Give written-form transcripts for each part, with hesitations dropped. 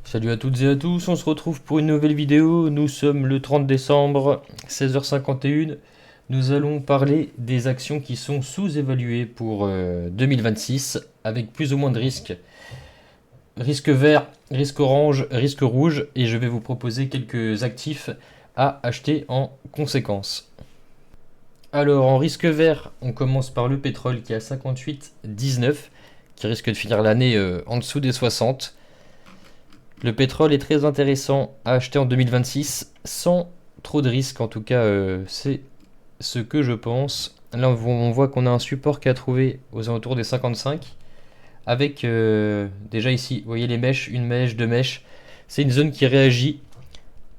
Salut à toutes et à tous, on se retrouve pour une nouvelle vidéo. Nous sommes le 30 décembre, 16h51. Nous allons parler des actions qui sont sous-évaluées pour 2026, avec plus ou moins de risques. Risque vert, risque orange, risque rouge, et je vais vous proposer quelques actifs à acheter en conséquence. Alors en risque vert, on commence par le pétrole qui est à 58,19, qui risque de finir l'année en dessous des 60. Le pétrole est très intéressant à acheter en 2026 sans trop de risques, en tout cas c'est ce que je pense. Là on voit qu'on a un support qui a trouvé aux alentours des 55 avec déjà ici, vous voyez les mèches, une mèche, deux mèches. C'est une zone qui réagit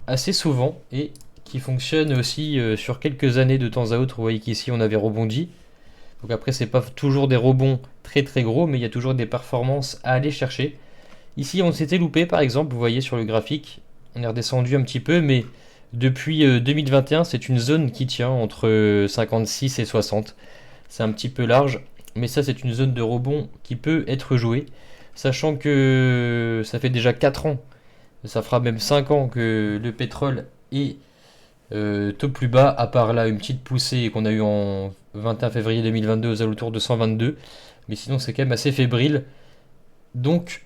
assez souvent et qui fonctionne aussi sur quelques années de temps à autre. Vous voyez qu'ici on avait rebondi. Donc après c'est pas toujours des rebonds très très gros, mais il y a toujours des performances à aller chercher. Ici, on s'était loupé, par exemple, vous voyez sur le graphique, on est redescendu un petit peu, mais depuis 2021, c'est une zone qui tient entre 56 et 60. C'est un petit peu large, mais ça, c'est une zone de rebond qui peut être jouée, sachant que ça fait déjà 4 ans, ça fera même 5 ans que le pétrole est taux plus bas, à part là une petite poussée qu'on a eue en 21 février 2022 aux alentours de 122, mais sinon c'est quand même assez fébrile. Donc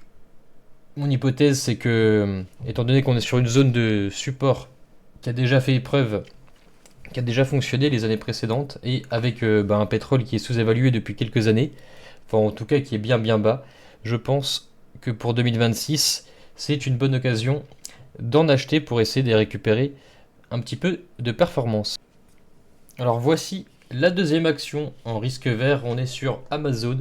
mon hypothèse, c'est que, étant donné qu'on est sur une zone de support qui a déjà fait preuve, qui a déjà fonctionné les années précédentes, et avec un pétrole qui est sous-évalué depuis quelques années, enfin en tout cas qui est bien bien bas, je pense que pour 2026, c'est une bonne occasion d'en acheter pour essayer de récupérer un petit peu de performance. Alors voici la deuxième action en risque vert, on est sur Amazon.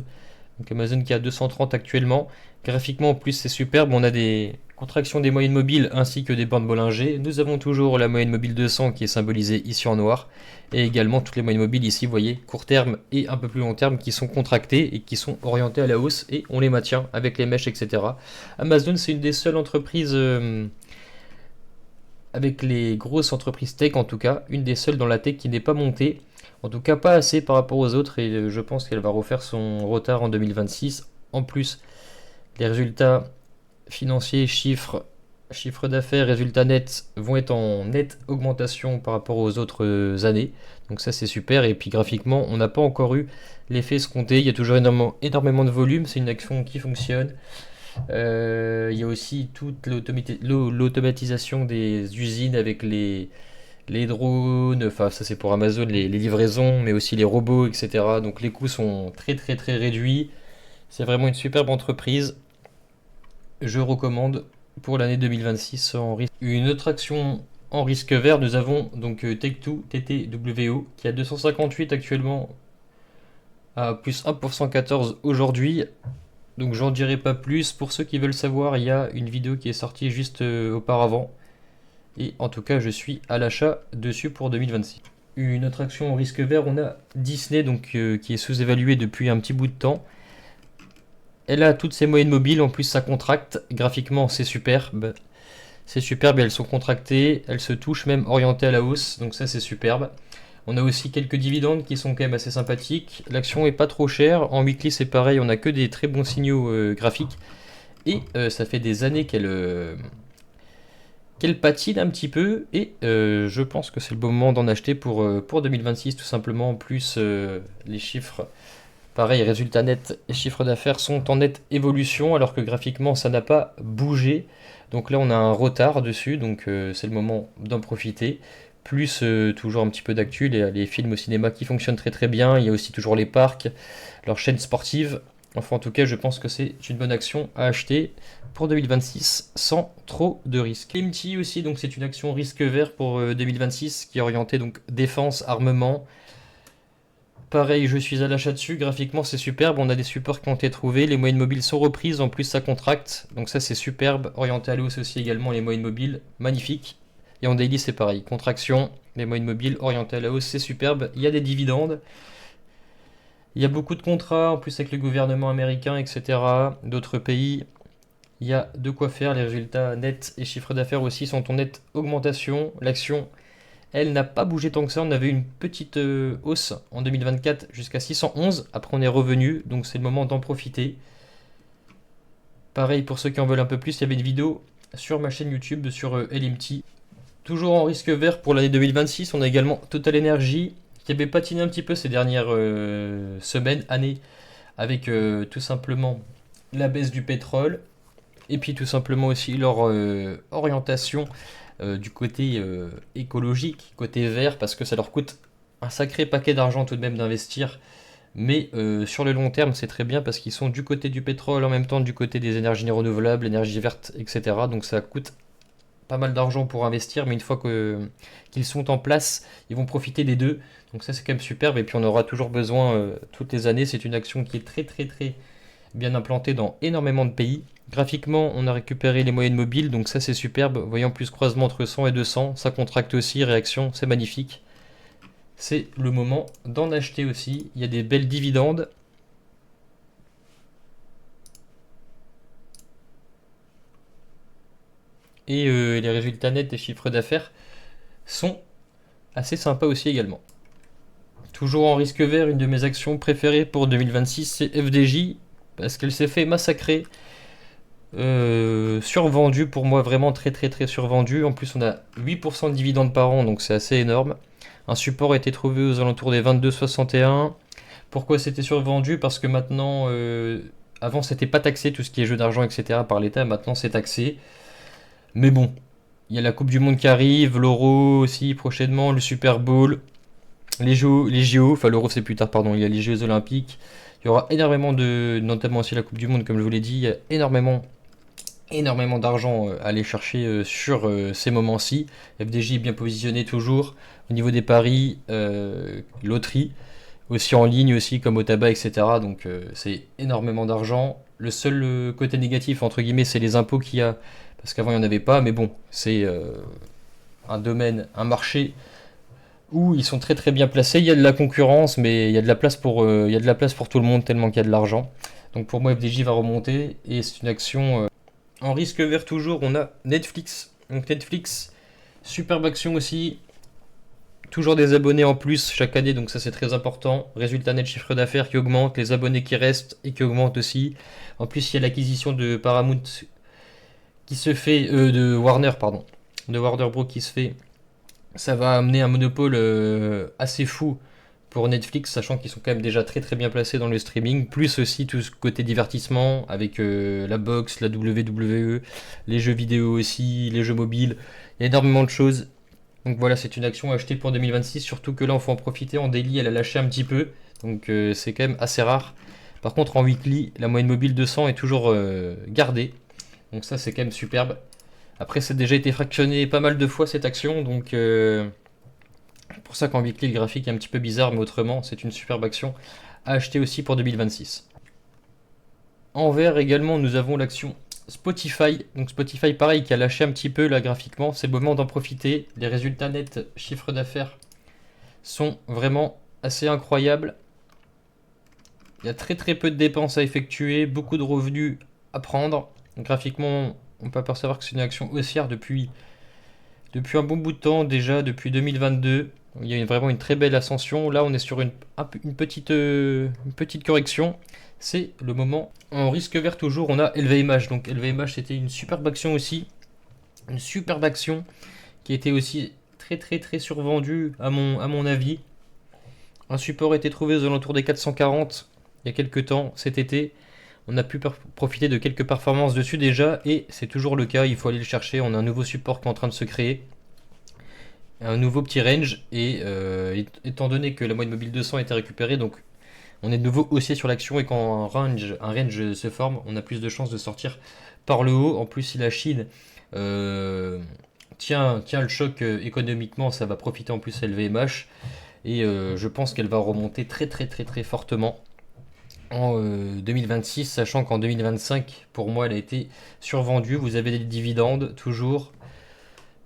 Donc Amazon qui a 230 actuellement. Graphiquement en plus c'est superbe, on a des contractions des moyennes mobiles ainsi que des bandes Bollinger. Nous avons toujours la moyenne mobile 200 qui est symbolisée ici en noir. Et également toutes les moyennes mobiles ici, vous voyez, court terme et un peu plus long terme qui sont contractées et qui sont orientées à la hausse. Et on les maintient avec les mèches, etc. Amazon c'est une des seules entreprises, avec les grosses entreprises tech en tout cas, une des seules dans la tech qui n'est pas montée. En tout cas, pas assez par rapport aux autres, et je pense qu'elle va refaire son retard en 2026. En plus, les résultats financiers, chiffres d'affaires, résultats nets vont être en nette augmentation par rapport aux autres années. Donc ça, c'est super. Et puis graphiquement, on n'a pas encore eu l'effet escompté. Il y a toujours énormément de volume. C'est une action qui fonctionne. Il y a aussi toute l'automatisation des usines avec les drones, enfin ça c'est pour Amazon, les livraisons, mais aussi les robots, etc. Donc les coûts sont très très très réduits. C'est vraiment une superbe entreprise. Je recommande pour l'année 2026 en risque. Une autre action en risque vert, nous avons donc Take-Two TTWO qui a 258 actuellement à plus 1,14 aujourd'hui. Donc j'en dirai pas plus. Pour ceux qui veulent savoir, il y a une vidéo qui est sortie juste auparavant. Et en tout cas, je suis à l'achat dessus pour 2026. Une autre action au risque vert, on a Disney donc, qui est sous-évaluée depuis un petit bout de temps. Elle a toutes ses moyennes mobiles, en plus ça contracte. Graphiquement, c'est superbe. C'est superbe, elles sont contractées, elles se touchent même orientées à la hausse, donc ça c'est superbe. On a aussi quelques dividendes qui sont quand même assez sympathiques. L'action est pas trop chère. En weekly, c'est pareil, on a que des très bons signaux graphiques. Et ça fait des années qu'elle patine un petit peu, et je pense que c'est le bon moment d'en acheter pour 2026 tout simplement. En plus les chiffres, pareil, résultats nets et chiffres d'affaires sont en nette évolution alors que graphiquement ça n'a pas bougé. Donc là on a un retard dessus, donc c'est le moment d'en profiter. Plus toujours un petit peu d'actu, les films au cinéma qui fonctionnent très très bien, il y a aussi toujours les parcs, leurs chaînes sportives. Enfin, en tout cas, je pense que c'est une bonne action à acheter pour 2026 sans trop de risques. MT aussi, donc c'est une action risque vert pour 2026 qui est orientée donc défense, armement. Pareil, je suis à l'achat dessus. Graphiquement, c'est superbe. On a des supports qui ont été trouvés. Les moyennes mobiles sont reprises. En plus, ça contracte. Donc ça, c'est superbe. Orienté à la hausse aussi également, les moyennes mobiles. Magnifique. Et en daily, c'est pareil. Contraction, les moyennes mobiles orientées à la hausse, c'est superbe. Il y a des dividendes. Il y a beaucoup de contrats, en plus avec le gouvernement américain, etc. D'autres pays, il y a de quoi faire. Les résultats nets et chiffres d'affaires aussi sont en nette augmentation. L'action, elle, n'a pas bougé tant que ça. On avait une petite hausse en 2024 jusqu'à 611. Après, on est revenu, donc c'est le moment d'en profiter. Pareil pour ceux qui en veulent un peu plus, il y avait une vidéo sur ma chaîne YouTube sur LMT. Toujours en risque vert pour l'année 2026, on a également Total Energy qui avait patiné un petit peu ces dernières semaines, années, avec tout simplement la baisse du pétrole et puis tout simplement aussi leur orientation du côté écologique, côté vert, parce que ça leur coûte un sacré paquet d'argent tout de même d'investir. Mais sur le long terme, c'est très bien parce qu'ils sont du côté du pétrole, en même temps du côté des énergies renouvelables, énergie verte, etc. Donc ça coûte pas mal d'argent pour investir, mais une fois qu'ils sont en place, ils vont profiter des deux. Donc ça c'est quand même superbe et puis on aura toujours besoin toutes les années. C'est une action qui est très très très bien implantée dans énormément de pays. Graphiquement, on a récupéré les moyennes mobiles, donc ça c'est superbe. Voyons plus croisement entre 100 et 200, ça contracte aussi, réaction, c'est magnifique. C'est le moment d'en acheter aussi. Il y a des belles dividendes. Et les résultats nets des chiffres d'affaires sont assez sympas aussi également. Toujours en risque vert, une de mes actions préférées pour 2026, c'est FDJ, parce qu'elle s'est fait massacrer. Survendue pour moi, vraiment très très très survendue. En plus, on a 8% de dividendes par an, donc c'est assez énorme. Un support a été trouvé aux alentours des 22,61. Pourquoi c'était survendu? Parce que maintenant, avant c'était pas taxé tout ce qui est jeu d'argent, etc. par l'État, maintenant c'est taxé. Mais bon, il y a la Coupe du Monde qui arrive, l'Euro aussi prochainement, le Super Bowl, les JO, enfin l'Euro c'est plus tard, pardon, il y a les Jeux Olympiques. Il y aura énormément de, notamment aussi la Coupe du Monde, comme je vous l'ai dit, il y a énormément d'argent à aller chercher sur ces moments-ci. FDJ est bien positionné toujours au niveau des paris, loterie, aussi en ligne aussi comme au tabac, etc. Donc c'est énormément d'argent. Le seul côté négatif entre guillemets c'est les impôts qu'il y a parce qu'avant il n'y en avait pas, mais bon c'est un domaine, un marché où ils sont très très bien placés. Il y a de la concurrence, mais il y a de la place pour, il y a de la place pour tout le monde tellement qu'il y a de l'argent. Donc pour moi FDJ va remonter et c'est une action en risque vert toujours. On a Netflix. Donc Netflix, superbe action aussi. Toujours des abonnés en plus chaque année, donc ça c'est très important. Résultat net chiffre d'affaires qui augmente, les abonnés qui restent et qui augmentent aussi. En plus, il y a l'acquisition de Paramount qui se fait, de Warner, pardon, de Warner Bros qui se fait. Ça va amener un monopole assez fou pour Netflix, sachant qu'ils sont quand même déjà très très bien placés dans le streaming, plus aussi tout ce côté divertissement avec la boxe, la WWE, les jeux vidéo aussi, les jeux mobiles. Il y a énormément de choses. Donc voilà, c'est une action à acheter pour 2026, surtout que là, il faut en profiter. En daily, elle a lâché un petit peu, donc c'est quand même assez rare. Par contre, en weekly, la moyenne mobile 200 est toujours gardée, donc ça, c'est quand même superbe. Après, ça a déjà été fractionné pas mal de fois cette action, donc pour ça qu'en weekly, le graphique est un petit peu bizarre, mais autrement, c'est une superbe action à acheter aussi pour 2026. En vert également, nous avons l'action Spotify. Donc Spotify, pareil, qui a lâché un petit peu là graphiquement. C'est le moment d'en profiter. Les résultats nets, chiffre d'affaires, sont vraiment assez incroyables. Il y a très très peu de dépenses à effectuer, beaucoup de revenus à prendre. Graphiquement, on peut apercevoir que c'est une action haussière depuis un bon bout de temps, déjà depuis 2022. Il y a vraiment une très belle ascension. Là, on est sur une petite correction. C'est le moment. En risque vert toujours, on a LVMH. Donc LVMH, c'était une superbe action aussi. Une superbe action qui était aussi très très très survendue à mon avis. Un support a été trouvé aux alentours des 440 il y a quelques temps, cet été. On a pu profiter de quelques performances dessus déjà et c'est toujours le cas, il faut aller le chercher. On a un nouveau support qui est en train de se créer, un nouveau petit range et étant donné que la moyenne mobile 200 a été récupérée, donc on est de nouveau haussier sur l'action et quand un range se forme, on a plus de chances de sortir par le haut. En plus, si la Chine tient le choc économiquement, ça va profiter en plus à LVMH et je pense qu'elle va remonter très très très très fortement en 2026, sachant qu'en 2025, pour moi, elle a été survendue. Vous avez des dividendes toujours,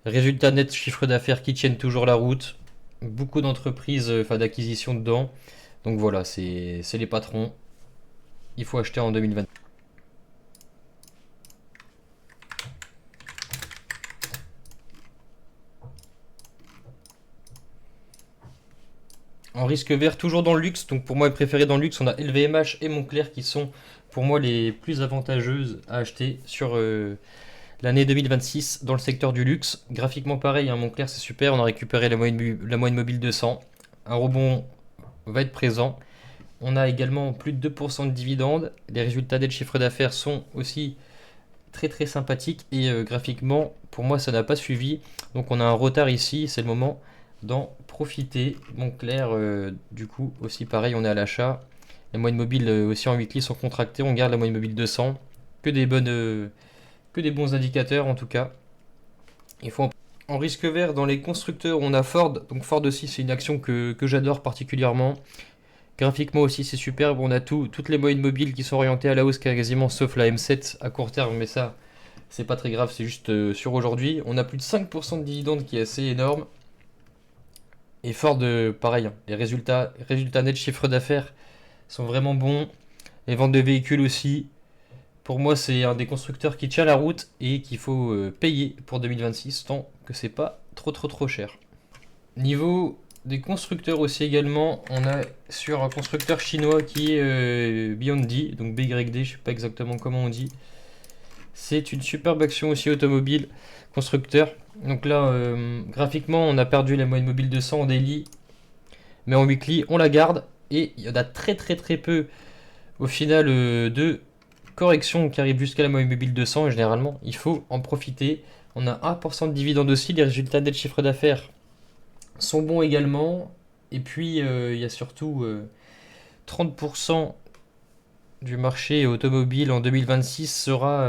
résultats nets, chiffre d'affaires qui tiennent toujours la route, beaucoup d'entreprises, enfin d'acquisition dedans. Donc voilà, c'est les patrons. Il faut acheter en 2020. En risque vert, toujours dans le luxe. Donc pour moi, les préférés dans le luxe, on a LVMH et Moncler qui sont pour moi les plus avantageuses à acheter sur l'année 2026 dans le secteur du luxe. Graphiquement pareil, hein, Moncler c'est super, on a récupéré la moyenne mobile 200. Un rebond va être présent. On a également plus de 2% de dividendes. Les résultats net chiffre d'affaires sont aussi très très sympathiques et graphiquement pour moi ça n'a pas suivi. Donc on a un retard ici, c'est le moment d'en profiter. Moncler du coup aussi pareil, on est à l'achat. Les moyennes mobiles aussi en weekly sont contractées, on garde la moyenne mobile 200. Que des bons indicateurs en tout cas. Il faut en risque vert dans les constructeurs, on a Ford. Donc Ford aussi c'est une action que j'adore particulièrement. Graphiquement aussi c'est superbe, on a toutes les moyennes mobiles qui sont orientées à la hausse quasiment sauf la M7 à court terme, mais ça c'est pas très grave, c'est juste sur aujourd'hui. On a plus de 5% de dividendes qui est assez énorme. Et Ford pareil, hein, les résultats nets chiffre d'affaires sont vraiment bons. Les ventes de véhicules aussi. Pour moi c'est un des constructeurs qui tient la route et qu'il faut payer pour 2026 tant que c'est pas trop cher. Niveau des constructeurs aussi également, on a sur un constructeur chinois qui est Beyond, donc BYD, je sais pas exactement comment on dit. C'est une superbe action aussi automobile, constructeur. Donc là, graphiquement, on a perdu la moyenne mobile 200 en daily, mais en weekly, on la garde. Et il y en a très peu au final de corrections qui arrivent jusqu'à la moyenne mobile 200. Et généralement, il faut en profiter. On a 1% de dividendes aussi, les résultats net chiffre d'affaires sont bons également. Et puis, il y a surtout 30% du marché automobile en 2026 sera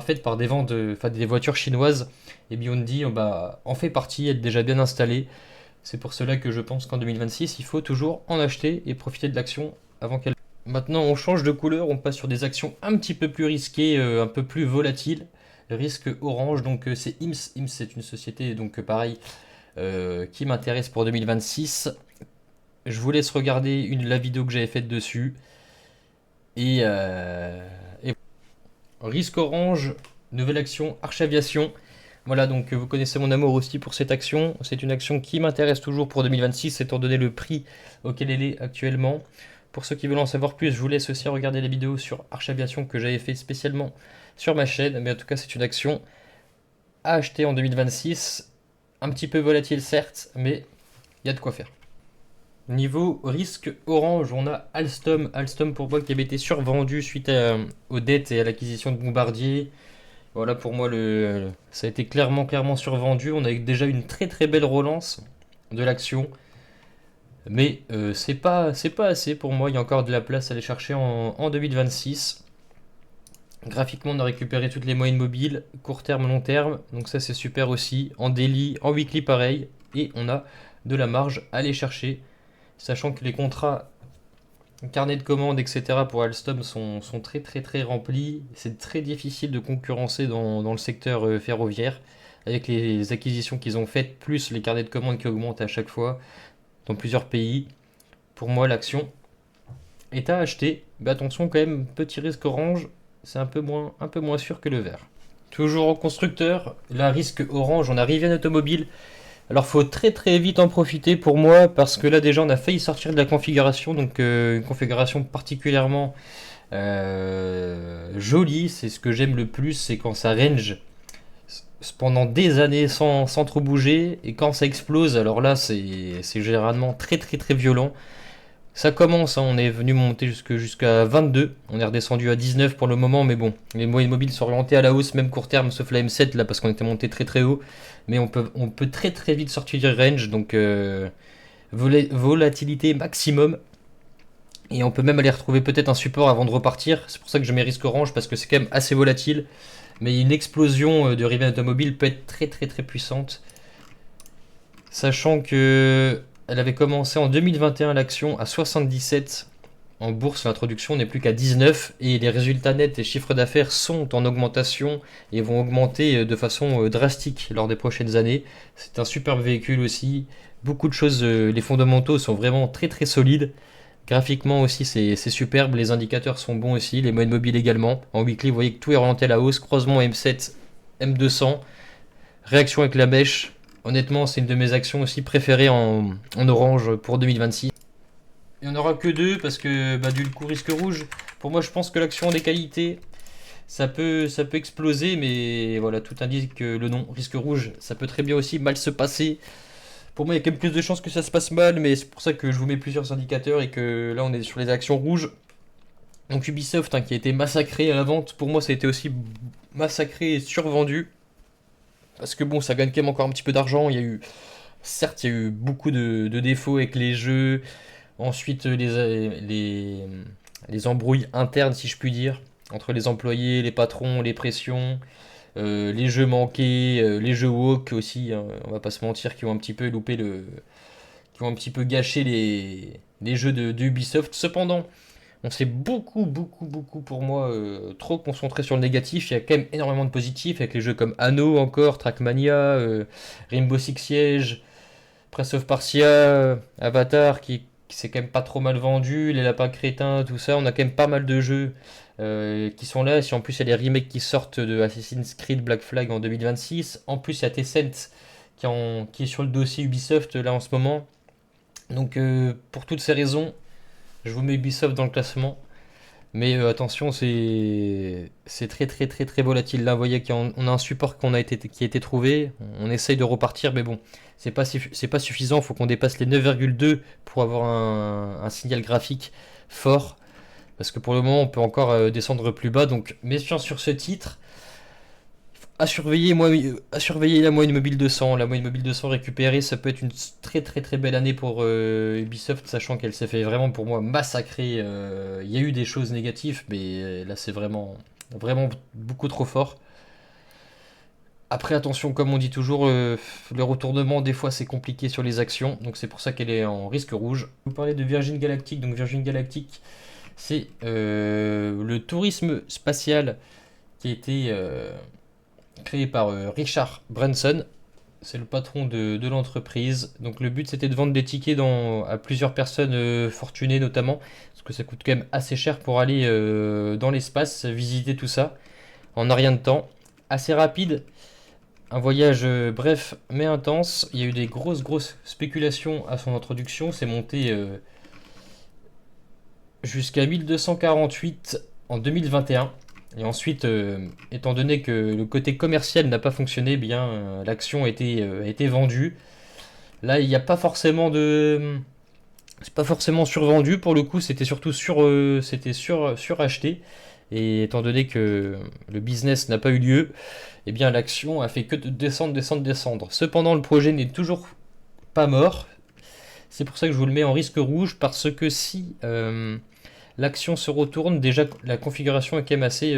faite par des ventes, des voitures chinoises. Et Biondi en fait partie, elle est déjà bien installée. C'est pour cela que je pense qu'en 2026, il faut toujours en acheter et profiter de l'action avant qu'elle... Maintenant, on change de couleur, on passe sur des actions un petit peu plus risquées, un peu plus volatiles. Le risque orange, donc c'est IMS. IMS, c'est une société, donc pareil, qui m'intéresse pour 2026. Je vous laisse regarder la vidéo que j'avais faite dessus. Et risque orange, nouvelle action, Arch Aviation. Voilà, donc vous connaissez mon amour aussi pour cette action. C'est une action qui m'intéresse toujours pour 2026, étant donné le prix auquel elle est actuellement. Pour ceux qui veulent en savoir plus, je vous laisse aussi regarder la vidéo sur Arch Aviation que j'avais fait spécialement sur ma chaîne. Mais en tout cas, c'est une action à acheter en 2026. Un petit peu volatile certes, mais il y a de quoi faire. Niveau risque orange, on a Alstom. Alstom pour moi qui avait été survendu suite aux dettes et à l'acquisition de Bombardier. Voilà pour moi ça a été clairement survendu. On a déjà une très belle relance de l'action. Mais c'est pas assez pour moi. Il y a encore de la place à aller chercher en 2026. Graphiquement, on a récupéré toutes les moyennes mobiles, court terme, long terme. Donc ça c'est super aussi. En daily, en weekly pareil. Et on a de la marge à aller chercher. Sachant que les contrats, carnet de commandes, etc. pour Alstom sont très remplis. C'est très difficile de concurrencer dans le secteur ferroviaire avec les acquisitions qu'ils ont faites, plus les carnets de commandes qui augmentent à chaque fois dans plusieurs pays. Pour moi, l'action est à acheter. Mais attention quand même, petit risque orange, c'est un peu moins sûr que le vert. Toujours en constructeur, là risque orange, on a Rivian Automobile. Alors faut très vite en profiter pour moi parce que là déjà on a failli sortir de la configuration, donc une configuration particulièrement jolie, c'est ce que j'aime le plus, c'est quand ça range pendant des années sans trop bouger et quand ça explose, alors là c'est généralement très violent. Ça commence, hein, on est venu monter jusqu'à 22, on est redescendu à 19 pour le moment, mais bon, les moyennes mobiles sont orientées à la hausse, même court terme, sauf la M7 là, parce qu'on était monté très haut, mais on peut très vite sortir du range, donc volatilité maximum, et on peut même aller retrouver peut-être un support avant de repartir, c'est pour ça que je mets risque orange, parce que c'est quand même assez volatile, mais une explosion de Rivian Automobile peut être très puissante, sachant que elle avait commencé en 2021 l'action à 77 en bourse, l'introduction n'est plus qu'à 19 et les résultats nets et chiffres d'affaires sont en augmentation et vont augmenter de façon drastique lors des prochaines années. C'est un superbe véhicule aussi, beaucoup de choses, les fondamentaux sont vraiment très solides. Graphiquement aussi c'est superbe, les indicateurs sont bons aussi, les moyennes mobiles également. En weekly vous voyez que tout est orienté à la hausse, croisement M7, M200, réaction avec la mèche. Honnêtement, c'est une de mes actions aussi préférées en orange pour 2026. Il n'y en aura que deux parce que du coup risque rouge, pour moi je pense que l'action a des qualités. Ça peut exploser, mais voilà, tout indique que le nom risque rouge, ça peut très bien aussi mal se passer. Pour moi, il y a quand même plus de chances que ça se passe mal, mais c'est pour ça que je vous mets plusieurs indicateurs et que là on est sur les actions rouges. Donc Ubisoft, hein, qui a été massacré à la vente, pour moi ça a été aussi massacré et survendu. Parce que bon, ça gagne quand même encore un petit peu d'argent. Certes, il y a eu beaucoup de défauts avec les jeux. Ensuite, les embrouilles internes, si je puis dire, entre les employés, les patrons, les pressions, les jeux manqués, les jeux woke aussi, hein, on va pas se mentir, qui ont un petit peu qui ont un petit peu gâché les jeux de Ubisoft. Cependant, on s'est beaucoup pour moi trop concentré sur le négatif. Il y a quand même énormément de positifs avec les jeux comme Anno encore, Trackmania, Rainbow Six Siege, Prince of Persia, Avatar qui s'est quand même pas trop mal vendu, les lapins crétins, tout ça. On a quand même pas mal de jeux qui sont là. Si en plus il y a les remakes qui sortent de Assassin's Creed Black Flag en 2026, en plus il y a Tencent qui est sur le dossier Ubisoft là en ce moment. Donc pour toutes ces raisons, je vous mets Ubisoft dans le classement. Mais attention, c'est très volatile. Là, vous voyez qu'on a un support qui a été trouvé. On essaye de repartir, mais bon, c'est pas suffisant. Il faut qu'on dépasse les 9,2 pour avoir un signal graphique fort. Parce que pour le moment, on peut encore descendre plus bas. Donc, méfiance sur ce titre. À surveiller la moyenne mobile 200. La moyenne mobile 200 récupérée, ça peut être une très belle année pour Ubisoft, sachant qu'elle s'est fait vraiment pour moi massacrer. Il y a eu des choses négatives, mais là c'est vraiment beaucoup trop fort. Après, attention, comme on dit toujours, le retournement, des fois, c'est compliqué sur les actions. Donc, c'est pour ça qu'elle est en risque rouge. Vous parlez de Virgin Galactic. Donc, Virgin Galactic, c'est le tourisme spatial qui a été créé par Richard Branson. C'est le patron de l'entreprise. Donc, le but, c'était de vendre des tickets à plusieurs personnes fortunées, notamment. Parce que ça coûte quand même assez cher pour aller dans l'espace, visiter tout ça en un rien de temps. Assez rapide. Un voyage bref mais intense. Il y a eu des grosses spéculations à son introduction. C'est monté jusqu'à 1248 en 2021. Et ensuite, étant donné que le côté commercial n'a pas fonctionné, bien l'action a été vendue. Là, il n'y a pas forcément de. C'est pas forcément survendu pour le coup, c'était surtout suracheté. Et étant donné que le business n'a pas eu lieu, eh bien l'action a fait que de descendre. Cependant, le projet n'est toujours pas mort. C'est pour ça que je vous le mets en risque rouge, parce que si l'action se retourne, déjà la configuration est quand même assez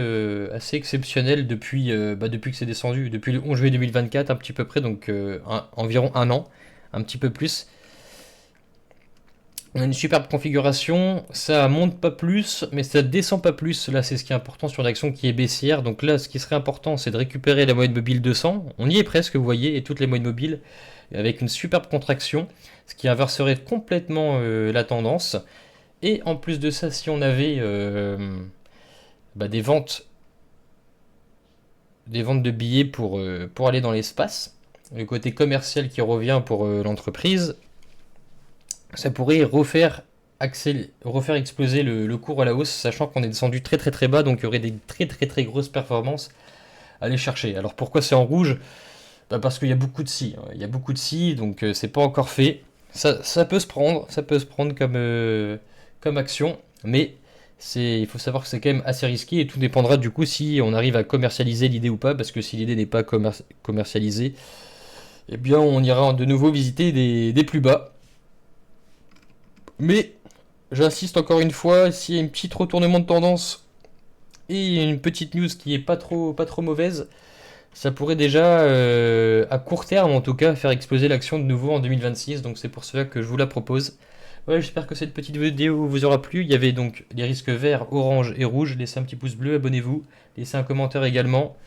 exceptionnelle depuis que c'est descendu, depuis le 11 juillet 2024 un petit peu près, donc environ un an, un petit peu plus. On a une superbe configuration, ça monte pas plus, mais ça descend pas plus. Là, c'est ce qui est important sur l'action qui est baissière. Donc là, ce qui serait important, c'est de récupérer la moyenne mobile 200. On y est presque, vous voyez, et toutes les moyennes mobiles, avec une superbe contraction, ce qui inverserait complètement la tendance. Et en plus de ça, si on avait des ventes de billets pour aller dans l'espace, le côté commercial qui revient pour l'entreprise, ça pourrait refaire exploser le cours à la hausse, sachant qu'on est descendu très bas, donc il y aurait des très grosses performances à aller chercher. Alors pourquoi c'est en rouge? Parce qu'il y a beaucoup de si, hein. Il y a beaucoup de si, donc c'est pas encore fait. Ça peut se prendre comme action, mais il faut savoir que c'est quand même assez risqué et tout dépendra du coup si on arrive à commercialiser l'idée ou pas, parce que si l'idée n'est pas commercialisée, eh bien on ira de nouveau visiter des plus bas. Mais j'insiste encore une fois, s'il y a un petit retournement de tendance et une petite news qui est pas trop mauvaise, ça pourrait déjà, à court terme en tout cas, faire exploser l'action de nouveau en 2026. Donc c'est pour cela que je vous la propose. Voilà, j'espère que cette petite vidéo vous aura plu. Il y avait donc les risques verts, orange et rouge. Laissez un petit pouce bleu, abonnez-vous, laissez un commentaire également.